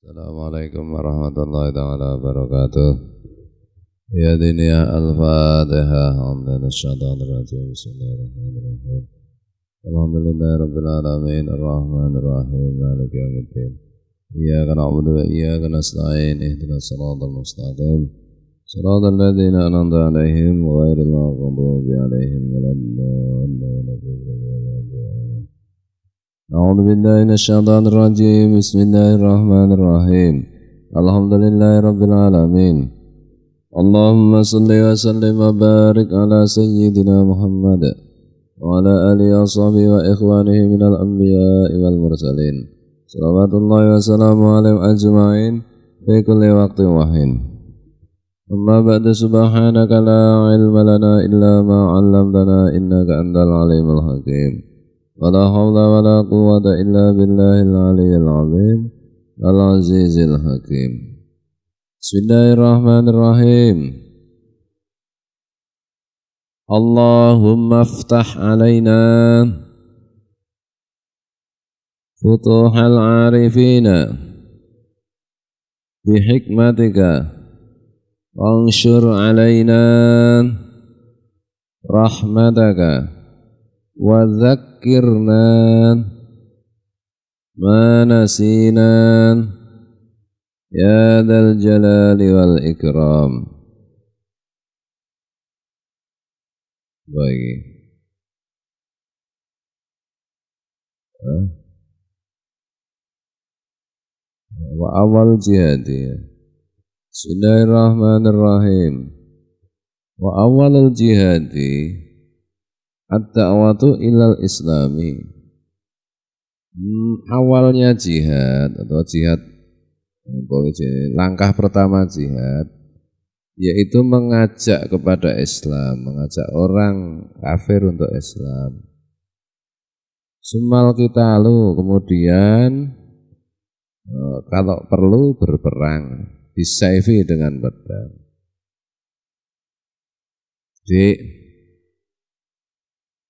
Assalamualaikum warahmatullahi taala wabarakatuh. Ya dunia al-Fatihah. Bismillahirrahmanirrahim. Alhamdulillahi rabbil alamin arrahmanir rahim maliki yaumiddin. Iyyaka na'budu wa iyyaka nasta'in ihdinas siratal mustaqim. Siratal ladzina an'amta 'alaihim ghairil maghdubi 'alaihim waladdallin. A'udzu billahi minasyaitonir rajim. Bismillahirrahmanirrahim. Alhamdulillahi rabbil alamin. Allahumma shalli wa sallim wa barik ala sayyidina Muhammad wa ala alihi wa sahbihi wa ikhwanihi minal anbiya'i wal mursalin. Salawatullahi wa salamu alaihim ajma'in fi kulli waqtin wa hin. Amma ba'du, subhanaka la ilma lana illa ma 'allamtana innaka antal alimul hakim. Wala hawla wala quwwata illa billahil aliyyil azim al-azizil hakim. Bismillahirrahmanirrahim. Allahumma aftah alaina futuhal arifina bihikmatika wanshur alaina rahmataka wa zakkirna ma nasina ya dzal jalali wal ikram. Baik. Wa awal jihadi. Bismillahirrahmanirrahim. Wa awalul jihadi ad-da'watu ilal islami. Awalnya jihad atau jihad, langkah pertama jihad yaitu mengajak kepada Islam, mengajak orang kafir untuk Islam. Sumal kita lalu kemudian kalau perlu berperang, bisayfi dengan pedang. Jadi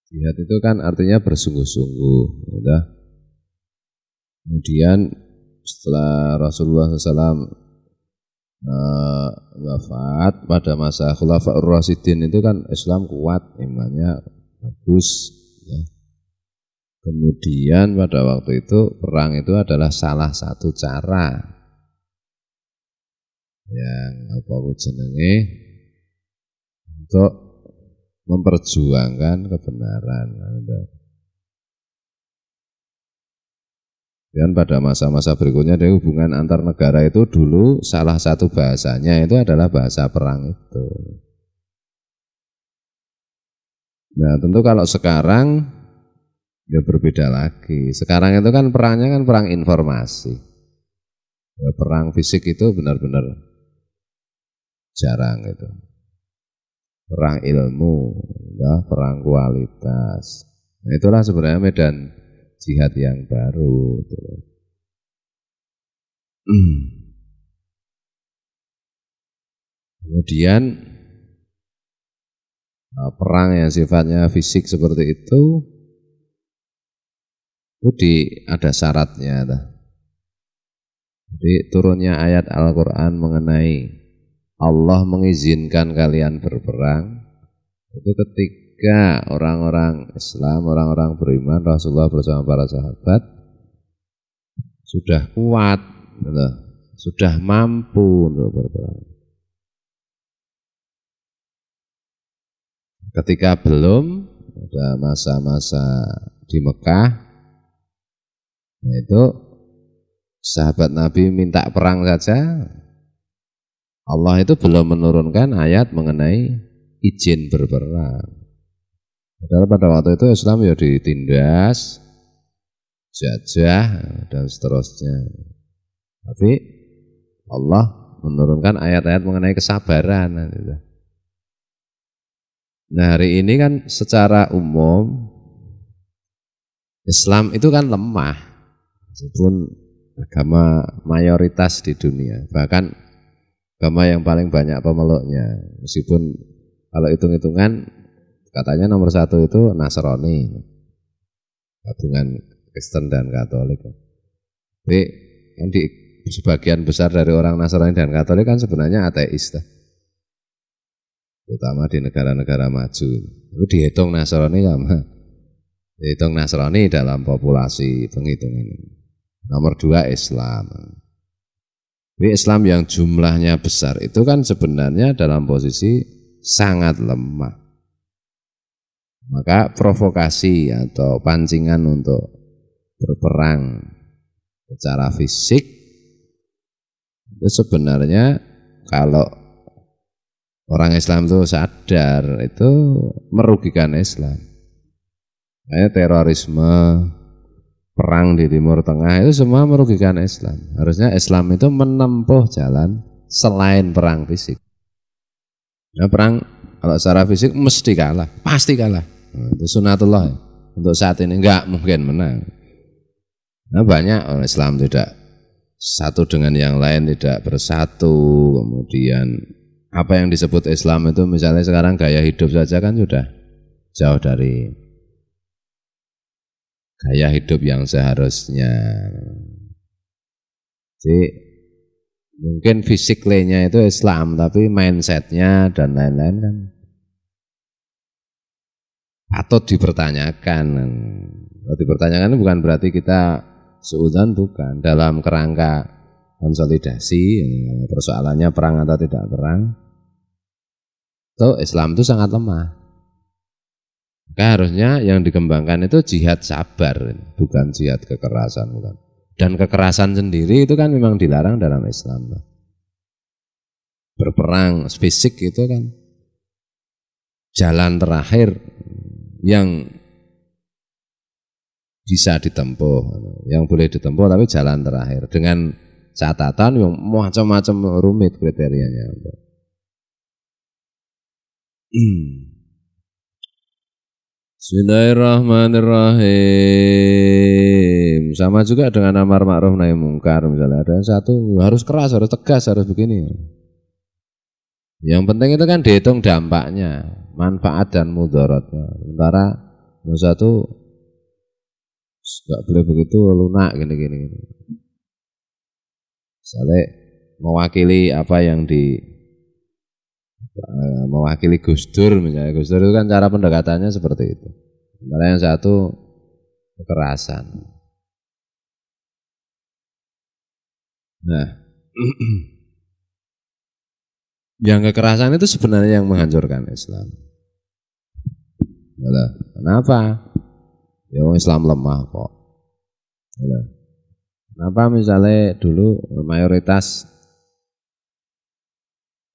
jihad itu kan artinya bersungguh-sungguh, ya. Kemudian setelah Rasulullah SAW wafat pada masa Khulafaur Rasyidin itu kan Islam kuat, imannya bagus, ya. Kemudian pada waktu itu perang itu adalah salah satu cara yang jenenge untuk memperjuangkan kebenaran. Dan pada masa-masa berikutnya dari hubungan antar negara itu dulu salah satu bahasanya itu adalah bahasa perang itu. Nah tentu kalau sekarang ya berbeda lagi. Sekarang itu kan perangnya kan perang informasi. Ya, perang fisik itu benar-benar jarang itu. Perang ilmu, ya, perang kualitas. Nah, itulah sebenarnya medan jihad yang baru. Kemudian perang yang sifatnya fisik seperti itu ada syaratnya. Jadi turunnya ayat Al-Quran mengenai Allah mengizinkan kalian berperang itu ketika orang-orang Islam, orang-orang beriman, Rasulullah bersama para sahabat sudah kuat, sudah mampu untuk berperang. Ketika belum, ada masa-masa di Mekah, nah itu sahabat Nabi minta perang saja, Allah itu belum menurunkan ayat mengenai izin berperang. Padahal pada waktu itu Islam ya ditindas, jajah dan seterusnya. Tapi Allah menurunkan ayat-ayat mengenai kesabaran. Nah hari ini kan secara umum Islam itu kan lemah, meskipun agama mayoritas di dunia, bahkan agama yang paling banyak pemeluknya, meskipun kalau hitung-hitungan katanya nomor 1 itu Nasrani, gabungan Kristen dan Katolik. Tapi yang sebagian besar dari orang Nasrani dan Katolik kan sebenarnya ateis, terutama di negara-negara maju. Itu dihitung Nasrani sama, dihitung Nasrani dalam populasi penghitungan. Nomor 2 Islam. Tapi Islam yang jumlahnya besar itu kan sebenarnya dalam posisi sangat lemah. Maka provokasi atau pancingan untuk berperang secara fisik itu sebenarnya kalau orang Islam itu sadar itu merugikan Islam. Kayak terorisme, perang di Timur Tengah itu semua merugikan Islam. Harusnya Islam itu menempuh jalan selain perang fisik. Nah, perang kalau secara fisik mesti kalah, pasti kalah. Nah, itu sunatullah. Untuk saat ini enggak mungkin menang. Nah, banyak orang Islam tidak satu dengan yang lain, tidak bersatu. Kemudian apa yang disebut Islam itu misalnya sekarang gaya hidup saja kan sudah jauh dari gaya hidup yang seharusnya. Jadi mungkin fisiknya itu Islam, tapi mindsetnya dan lain-lain kan patut dipertanyakan. Kalau dipertanyakan bukan berarti kita suudzon, bukan. Dalam kerangka konsolidasi, persoalannya perang atau tidak perang, itu Islam itu sangat lemah. Maka harusnya yang dikembangkan itu jihad sabar, bukan jihad kekerasan. Bukan. Dan kekerasan sendiri itu kan memang dilarang dalam Islam. Berperang fisik itu kan jalan terakhir yang bisa ditempuh, yang boleh ditempuh tapi jalan terakhir dengan catatan yang macam-macam rumit kriterianya. Bismillahirrahmanirrahim. Sama juga dengan amar ma'ruf nahi mungkar, misalnya ada yang satu harus keras, harus tegas, harus begini. Yang penting itu kan dihitung dampaknya, manfaat dan mudaratnya. Sementara yang satu nggak boleh begitu, lunak gini. Misalnya mewakili apa yang mewakili Gus Dur, misalnya Gus Dur itu kan cara pendekatannya seperti itu. Sementara yang satu kekerasan. Nah, yang kekerasan itu sebenarnya yang menghancurkan Islam. Kenapa? Ya Islam lemah kok. Kenapa misalnya dulu mayoritas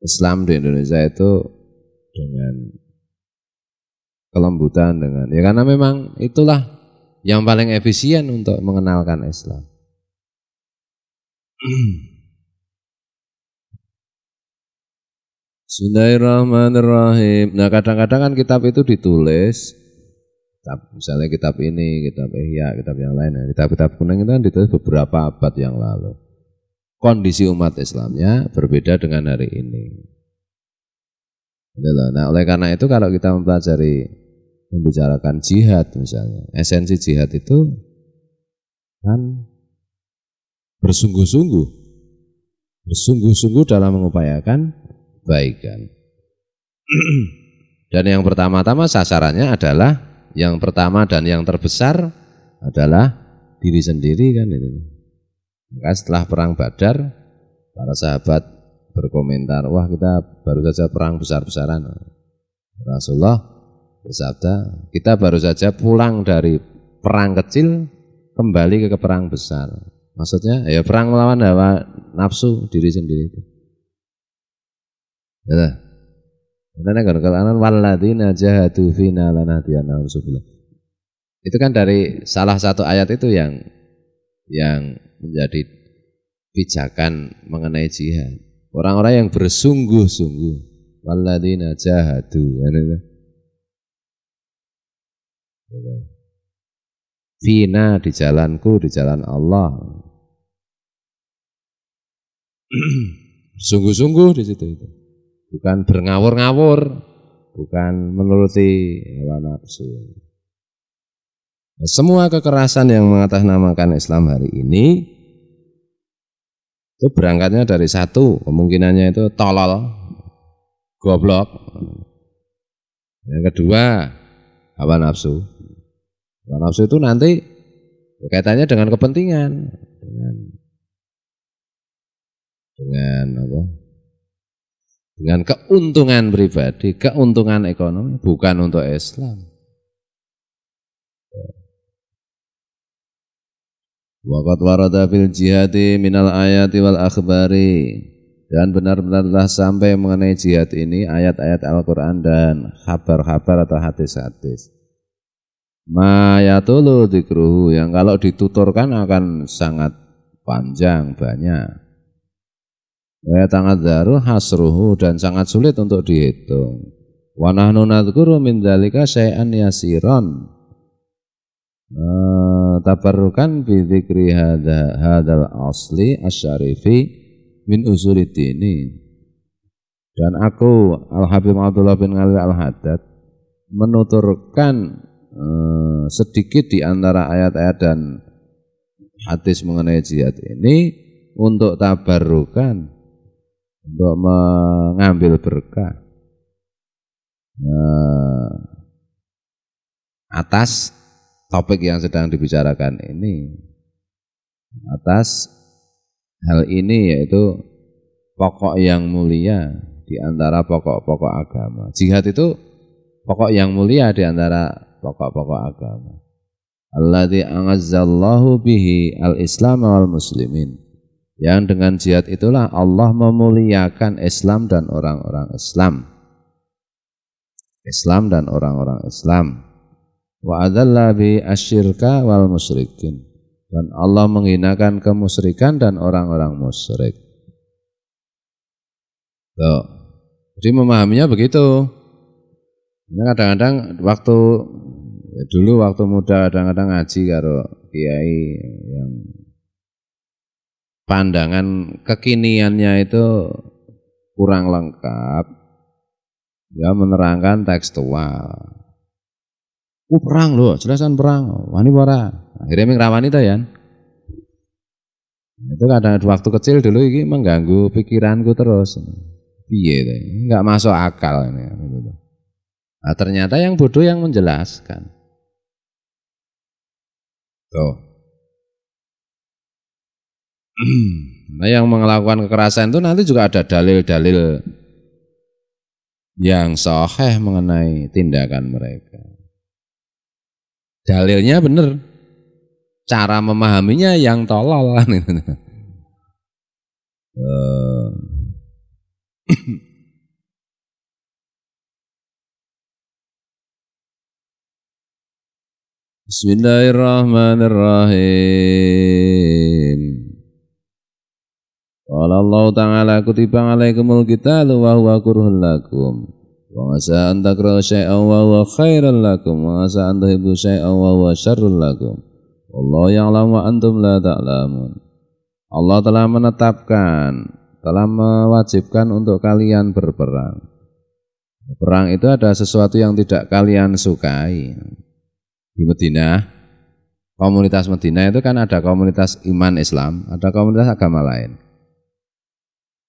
Islam di Indonesia itu dengan kelembutan, dengan ya karena memang itulah yang paling efisien untuk mengenalkan Islam. Bismillahirrahmanirrahim. Nah, kadang-kadang kan kitab itu ditulis, misalnya kitab ini, kitab Ihya, kitab yang lain, kitab-kitab kuning itu kan ditulis beberapa abad yang lalu. Kondisi umat Islamnya berbeda dengan hari ini. Nah, oleh karena itu kalau kita membicarakan jihad misalnya, esensi jihad itu kan bersungguh-sungguh dalam mengupayakan kebaikan. Dan yang pertama-tama sasarannya adalah, yang pertama dan yang terbesar adalah diri sendiri kan itu. Maka setelah perang Badar, para sahabat berkomentar, wah kita baru saja perang besar-besaran. Rasulullah bersabda, kita baru saja pulang dari perang kecil kembali ke perang besar. Maksudnya ya perang melawan hawa nafsu diri sendiri itu. Ya. Karena kalau walladzina jahadu fina lanahdiyannahum subula. Itu kan dari salah satu ayat itu yang menjadi pijakan mengenai jihad. Orang-orang yang bersungguh-sungguh, walladzina jahadu. Fina, di jalanku, di jalan Allah. Sungguh-sungguh di situ itu. Bukan berngawur-ngawur, bukan menuruti hawa nafsu. Nah, semua kekerasan yang mengatasnamakan Islam hari ini Itu berangkatnya dari satu, kemungkinannya itu tolol, goblok. Yang kedua, hawa nafsu. Hawa nafsu itu nanti kaitannya dengan kepentingan, dengan apa? Dengan keuntungan pribadi, keuntungan ekonomi, bukan untuk Islam. Waqad warada fil jihadi minal ayati wal akhbari, dan benar-benar telah sampai mengenai jihad ini ayat-ayat Al-Quran dan kabar-kabar atau hadis-hadis. Ma yatulu dzikruhu, yang kalau dituturkan akan sangat panjang, banyak. Wa tangadzaru hasruhu, dan sangat sulit untuk dihitung. Wa nahnu nadzkuru min dzalika syai'an yasiran. Tabarrukan bi dzikri hadzal asli asyarifi min usuliddini. Dan aku Al-Habib Abdullah bin Alwi Al-Haddad menuturkan sedikit di antara ayat-ayat dan hadis mengenai jihad ini untuk tabarrukan, untuk mengambil berkah atas topik yang sedang dibicarakan ini, atas hal ini, yaitu pokok yang mulia di antara pokok-pokok agama. Jihad itu pokok yang mulia di antara pokok-pokok agama. Alladzi a'azzallahu bihi al-islam wal muslimin. Yang dengan jihad itulah Allah memuliakan Islam dan orang-orang Islam. Islam dan orang-orang Islam. Wa adzalla bi asyirka wal musyrikin, dan Allah menghinakan kemusyrikan dan orang-orang musyrik. Tuh. Jadi memahaminya begitu. Ini kadang-kadang dulu waktu muda kadang-kadang ngaji karo kiai yang pandangan kekiniannya itu kurang lengkap, ya menerangkan tekstual. Perang loh, jelasan perang. Wani ora. Akhirnya mengrawani ta ya. Itu kadang waktu kecil dulu ini mengganggu pikiranku terus. Piye ta? Enggak masuk akal ini. Nah, ternyata yang bodoh yang menjelaskan. Tuh. Nah, yang melakukan kekerasan itu nanti juga ada dalil-dalil yang sahih mengenai tindakan mereka. Dalilnya benar, cara memahaminya yang tolol kan. Bismillahirrahmanirrahim. Qala Allah Ta'ala kutiba alaikumul qitalu wa huwa kurhun lakum. Wa asa an takrahu syai'an wa huwa khairan lakum wa asa an tuhibbu syai'an wa huwa syarrun lakum. Wallahu ya'lamu wa antum la ta'lamun. Allah telah menetapkan, telah mewajibkan untuk kalian berperang. Perang itu ada sesuatu yang tidak kalian sukai. Di Madinah, komunitas Madinah itu kan ada komunitas iman Islam, ada komunitas agama lain.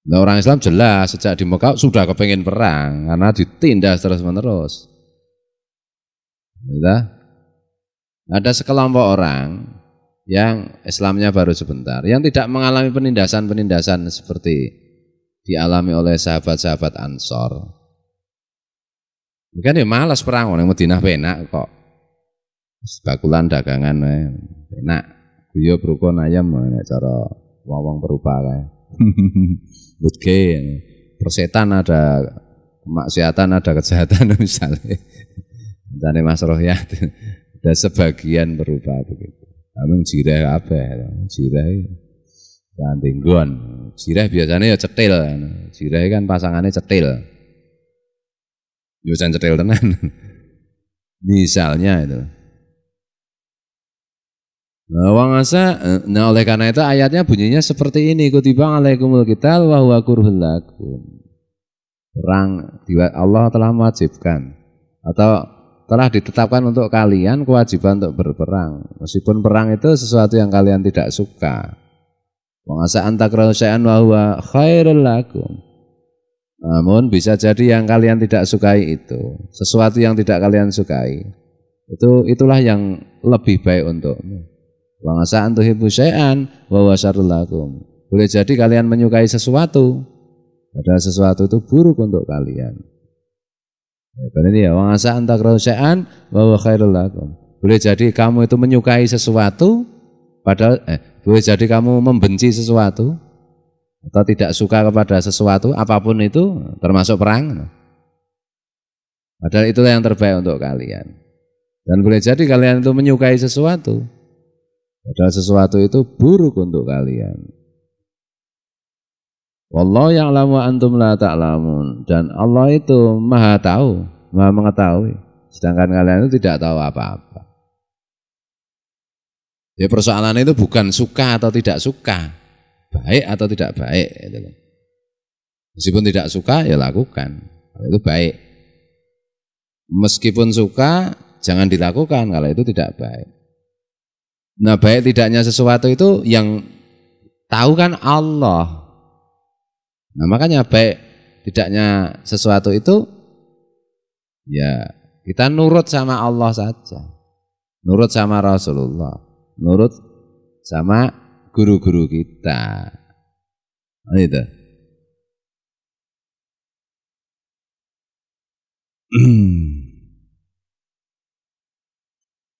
Nah, orang Islam jelas sejak di Mekah sudah kepengen perang karena ditindas terus-menerus. Ada sekelompok orang yang Islamnya baru sebentar, yang tidak mengalami penindasan-penindasan seperti dialami oleh sahabat-sahabat Ansor. Kan ya malas perang, orang Madinah penak kok. Bakulan dagangan enak. Guyo rukun ayam nek cara wong perupa kae. Oke, persetan ada, kemaksiatan ada, kejahatan misalnya. Misalnya Mas Rohyat ada sebagian berupa begitu. Kami jirah apa? Jirah gantinggon. Jirah biasanya ya cetil. Jirah kan pasangannya cetil. Biasanya cetil tenan. Misalnya itu. Nah, oleh karena itu ayatnya bunyinya seperti ini, kutiba alaikumul qital wa huwa kurhul lakum. Perang Allah telah mewajibkan atau telah ditetapkan untuk kalian kewajiban untuk berperang. Meskipun perang itu sesuatu yang kalian tidak suka. Wa asa an takrahu syai'an wa huwa khairul lakum. Namun bisa jadi yang kalian tidak sukai itu, sesuatu yang tidak kalian sukai, itulah yang lebih baik untukmu. Wa asa an tuhibbu syai'an wa huwa syarrul lakum. Boleh jadi kalian menyukai sesuatu, padahal sesuatu itu buruk untuk kalian. Berarti ya, wa asa an takrahu syai'an wa huwa khairul lakum. Boleh jadi kamu itu menyukai sesuatu, padahal boleh jadi kamu membenci sesuatu atau tidak suka kepada sesuatu apapun itu, termasuk perang. Padahal itulah yang terbaik untuk kalian. Dan boleh jadi kalian itu menyukai sesuatu, padahal sesuatu itu buruk untuk kalian. Wallahu ya'lamu wa antum la ta'lamun. Dan Allah itu Maha tahu, Maha mengetahui, sedangkan kalian itu tidak tahu apa-apa. Ya persoalan itu bukan suka atau tidak suka, baik atau tidak baik. Meskipun tidak suka ya lakukan, itu baik. Meskipun suka jangan dilakukan kalau itu tidak baik. Nah baik tidaknya sesuatu itu yang tahu kan Allah. Nah makanya baik tidaknya sesuatu itu ya kita nurut sama Allah saja, nurut sama Rasulullah, nurut sama guru-guru kita. Nah, itu.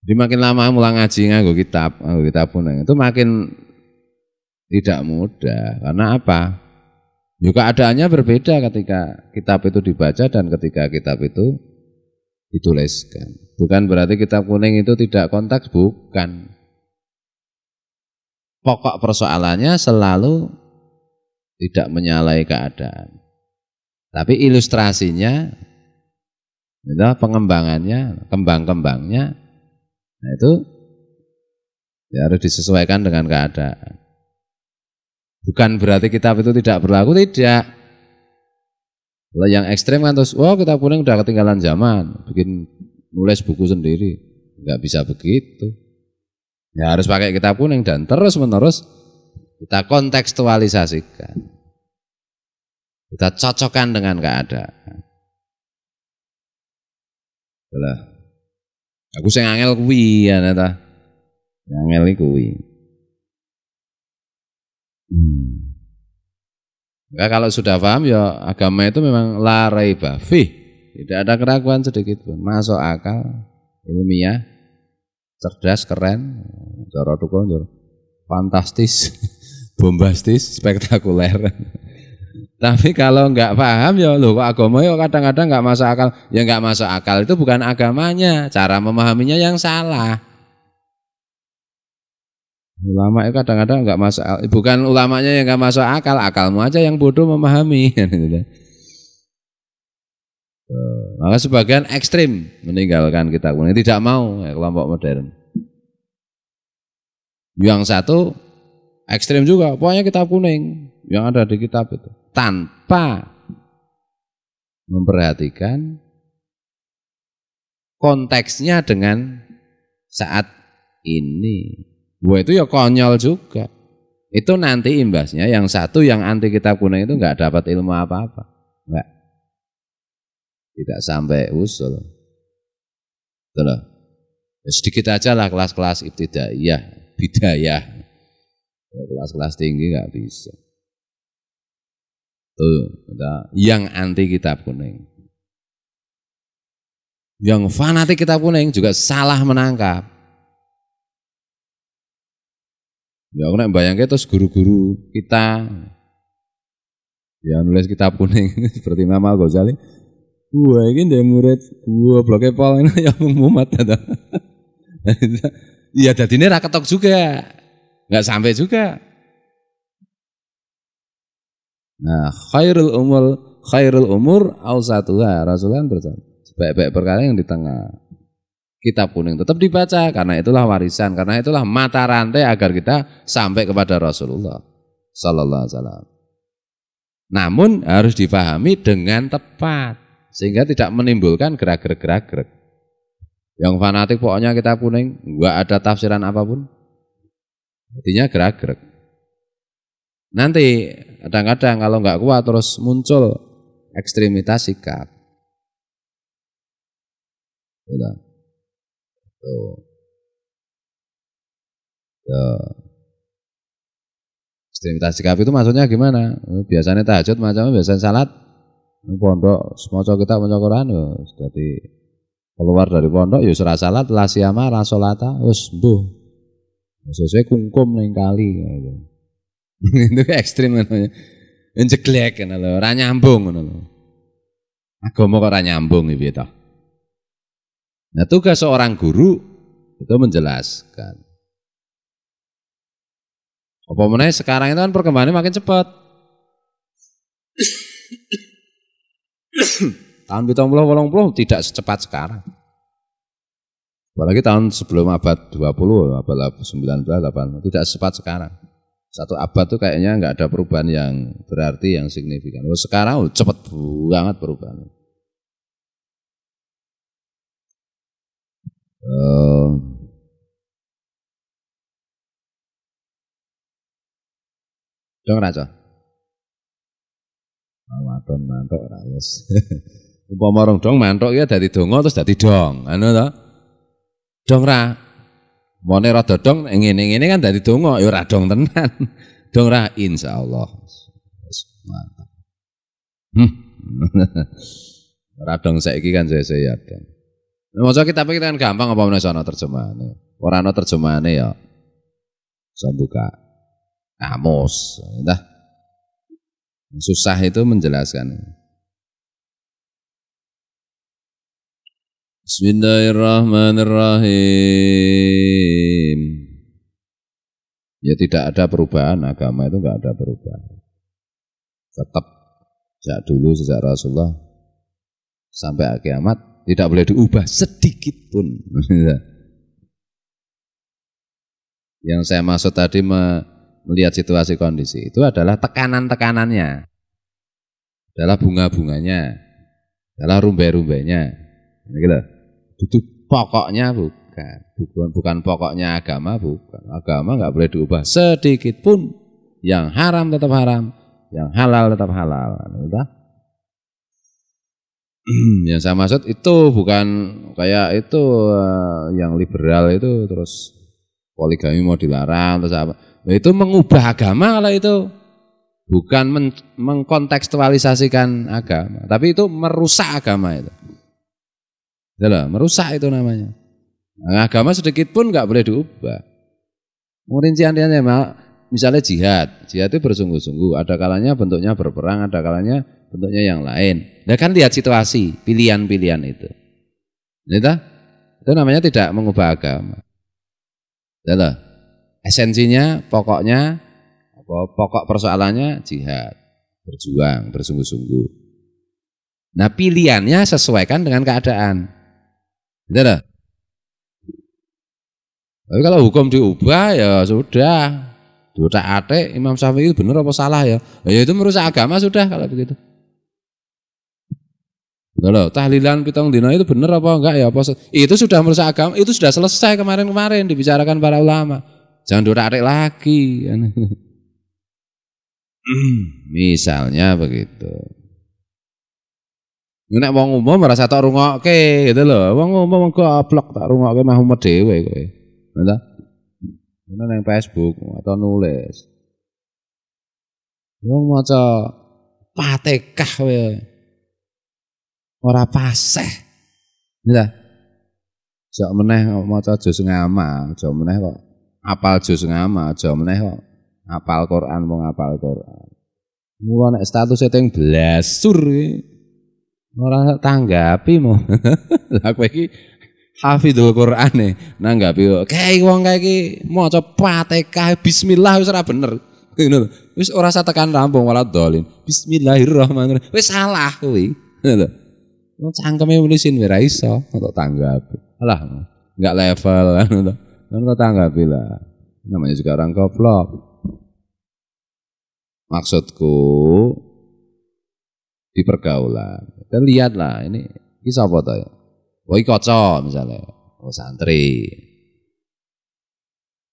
Jadi makin lama mulai ngaji nganggo kitab pun itu makin tidak mudah. Karena apa? Ya keadaannya berbeda ketika kitab itu dibaca dan ketika kitab itu dituliskan. Bukan berarti kitab kuning itu tidak konteks, bukan. Pokok persoalannya selalu tidak menyalahi keadaan. Tapi ilustrasinya, itu pengembangannya, kembang-kembangnya, nah itu ya harus disesuaikan dengan keadaan. Bukan berarti kitab itu tidak berlaku, tidak. Kalau yang ekstrem kan terus, wah kitab kuning udah ketinggalan zaman, bikin nulis buku sendiri, nggak bisa begitu. Ya harus pakai kitab kuning dan terus-menerus kita kontekstualisasikan, kita cocokkan dengan keadaan. Lah, aku sing angel kuwi ya ta. Angel iki kuwi. Nah, kalau sudah paham ya agama itu memang la raiba fih, tidak ada keraguan sedikit pun, masuk akal, ilmiah, cerdas, keren, cara tukang, fantastis, bombastis, spektakuler. Tapi kalau enggak paham ya loh kok agama ya kadang-kadang enggak masuk akal. Ya enggak masuk akal itu bukan agamanya, cara memahaminya yang salah. Ulama itu kadang-kadang enggak masuk akal, bukan ulamanya yang enggak masuk akal, akalmu aja yang bodoh memahami. Maka sebagian ekstrim meninggalkan kitab kuning, tidak mau ya, kelompok modern. Yang satu ekstrim juga, pokoknya kitab kuning yang ada di kitab itu, tanpa memperhatikan konteksnya dengan saat ini. Wah itu ya konyol juga. Itu nanti imbasnya yang satu yang anti kitab kuning itu enggak dapat ilmu apa-apa. Enggak. Tidak sampai usul. Betul. Sedikit aja lah kelas-kelas ibtidaiyah, bidayah. Kelas-kelas tinggi enggak bisa. Tuh, yang anti kitab kuning. Yang fanatik kitab kuning juga salah menangkap. Ya aku nek bayangke terus guru-guru kita yang nulis kitab kuning seperti Imam Al-Ghazali. Wah, ini ndek murid gua bloke pol ya mumet ta. Iya dadine ra ketok juga. Enggak sampai juga. Nah, khairul umur awsatuha. Rasulullah bersabda, sebaik-baik perkara yang di tengah. Kitab kuning tetap dibaca karena itulah warisan, karena itulah mata rantai agar kita sampai kepada Rasulullah sallallahu alaihi wasallam. Namun harus dipahami dengan tepat sehingga tidak menimbulkan gerak-gerak. Yang fanatik pokoknya kitab kuning, enggak ada tafsiran apapun. Artinya gerak-gerak. Nanti kadang-kadang kalau nggak kuat terus muncul ekstremitas sikap. Tuh. Ekstremitas sikap itu maksudnya gimana? Biasanya tahajud macamnya biasanya salat pondok maca kitab maca Quran jadi keluar dari pondok ya ora salat la siyama ra salata wis mbuh. Sesuai kungkum ning kali gitu. Itu ekstrim namanya. Jeglek ngono lho, ora nyambung ngono lho. Agama kok ora nyambung piye to? Nah, tugas seorang guru itu menjelaskan. Apa meneh sekarang itu kan perkembangannya makin cepat. Tahun 70-80 tidak secepat sekarang. Apalagi tahun sebelum abad 20, abad 19, 18, tidak secepat sekarang. Satu abad tuh kayaknya nggak ada perubahan yang berarti yang signifikan. Sekarang cepat banget perubahan. Dong raca. Maton mantuk ora wis. Upama rong dong mantuk ya dadi donga terus dadi dong. Anu to? Dong ra. Mone rada dong ngene-ngene kan dadi donga ya ora dong tenan. Dong ra insyaallah. Wis mantap. Ora dong saiki kan saya ya dong. Maca kitab iki kan gampang apa meneh ana terjemahane. Ora ana terjemahane ya. Bisa buka kamus. Entah. Susah itu menjelaskan. Bismillahirrahmanirrahim. Ya tidak ada perubahan, agama itu enggak ada perubahan. Tetap sejak dulu sejak Rasulullah sampai kiamat tidak boleh diubah sedikit pun. Yang saya maksud tadi melihat situasi kondisi itu adalah tekanan-tekanannya, adalah bunga-bunganya, adalah rumbai-rumbainya, gitu. Itu pokoknya bukan pokoknya agama, bukan. Agama nggak boleh diubah sedikit pun. Yang haram tetap haram, yang halal tetap halal. Udah. Yang saya maksud itu bukan kayak itu yang liberal itu terus poligami mau dilarang terus apa? Itu mengubah agama kalau itu bukan mengkontekstualisasikan agama, tapi itu merusak agama itu. Yalah, merusak itu namanya. Nah, agama sedikit pun nggak boleh diubah. Rincian-rinciannya misalnya jihad itu bersungguh-sungguh. Ada kalanya bentuknya berperang, ada kalanya bentuknya yang lain. Nah kan lihat situasi, pilihan-pilihan itu. Itu namanya tidak mengubah agama. Yalah. Esensinya, pokoknya, pokok persoalannya jihad, berjuang, bersungguh-sungguh. Nah pilihannya sesuaikan dengan keadaan. Gitu loh. Tapi kalau hukum diubah ya sudah. Doa ate Imam Syafi'i itu benar apa salah ya? Ya itu merusak agama sudah kalau begitu. Gitu loh, tahlilan pitong dina itu benar apa enggak ya? Itu sudah merusak agama, itu sudah selesai kemarin-kemarin dibicarakan para ulama. Jangan dorak-arik lagi. Misalnya begitu. Nek wong umum merasa tak rungokke gitu loh. Wong umum goblok tak rungokke Muhammad dhewe kowe. Ngono. Ngono nang Facebook atau nulis. Wong maca Fatihah kowe. Ora paseh. Lha. Sok meneh maca juz ngama, aja meneh kok apal juz ngama, aja meneh kok apal Quran wong apal Quran. Mula nek status teng blasur iki ora tanggapi mo. Lah kowe iki hafidhul Qur'ane nanggapi kae wong kae iki maca Fatihah bismillah wis ora bener. Ngono lho. Wis ora usah tekan rampung walat dolin. Bismillahirrahmanirrahim. Wis salah kuwi. Ngono lho. Wong cangkeme nulisin ora iso kok tanggapi. Alah enggak level kan ngono. Kan kok tanggapi lah. Namanya juga orang goblok. Maksudku di pergaulan. Dan lihatlah ini sapa to ya? Oh kaca misalnya. Oh santri.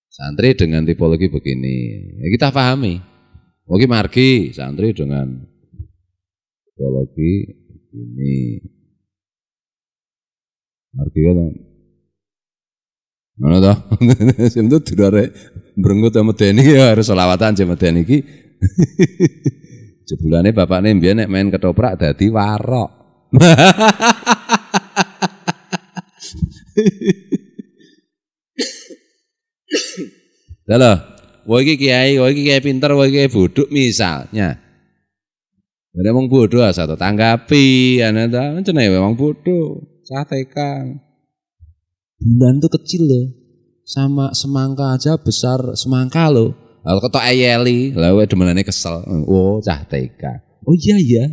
Santri dengan tipologi begini. Ya kita pahami. Oke margi santri dengan psikologi ini. Margi kan. Mana toh? Sim itu durare brengut sama medeni ya harus selawatan sama medeni iki. Jebulane bapakne mbiyen nek main ketoprak dadi warok. Dalah, kowe iki kiai pinter, kowe iki bodho misalnya. Nek wong bodho asa tanggapi, ana ta jenenge wong bodho, satekan. Bulan itu kecil loh, sama semangka aja besar semangka loh. Kalau ketok ayeli, lalu demenane kesel. Oh, cah TK. Oh iya,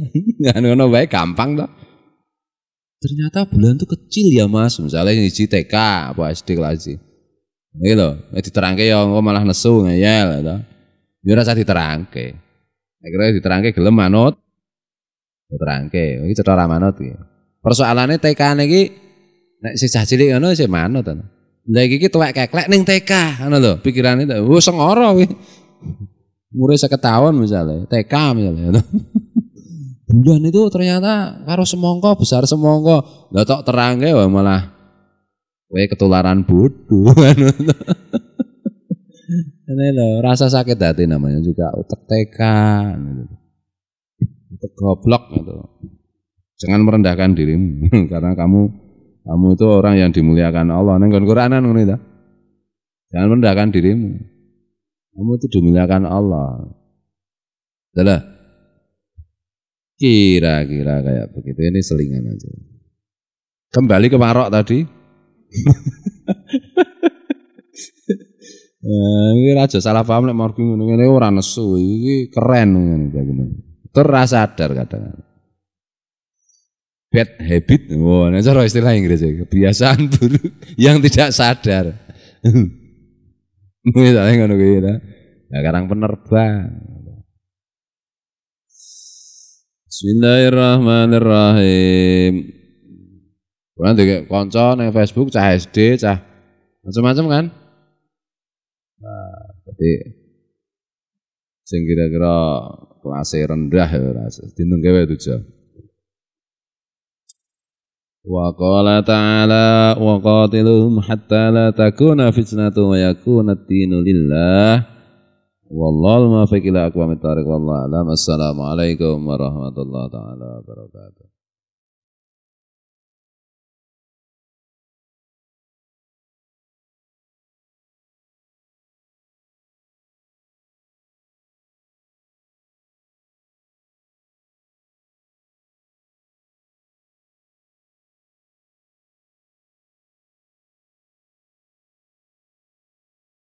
ngono wae gampang toh. Ternyata bulan itu kecil ya mas, misalnya hiji TK apa SD kelas. Iki lho, nek diterangke ya engko malah nesu ngeyel to. Ya ora usah diterangke. Nek kira diterangke gelem manut. Diterangke, iki cetha ora manut iki. Persoalane TK niki nek sing cilik ngono isih manut to. Lah iki tuwek keklek ning TK ngono lho, pikirane wis sengara kuwi. Umure 50 tahun misalnya, TK misalnya. Bulan itu ternyata karo semangka besar semangka. Lah tok terangke wah malah kowe ketularan bodoh. Ini lho, rasa sakit hati namanya juga utek TK. Utek goblok gitu. Jangan merendahkan dirimu karena kamu itu orang yang dimuliakan Allah. Nang Qur'anan ngono ta. Jangan merendahkan dirimu. Kamu itu dimuliakan Allah. Adalah kira-kira kayak begitu. Ini selingan aja. Kembali ke warok tadi. Ini aja salah paham nek margi ngono ngene ora nesu iki keren ngene bagaimana. Terus sadar kadang. Bad habit, wah, nah cara istilah Inggris ya, kebiasaan buruk yang tidak sadar. Misalnya ngono kuwi ta. Nah, karang penerbang. Bismillahirrahmanirrahim. Kuwi ndek kanca nang Facebook cah SD, cah macam-macam kan? Nah, berarti sing kira-kira kelasnya rendah ya rasa. Dinung gawe tujuh. Wa qala ta'ala wa qatiluhum hatta la takuna fitnatun wa yakuna ad-dinu lillah wallahu muwaffiq ila aqwamit thariq wallahu a'lam. Assalamualaikum warahmatullahi taala wabarakatuh.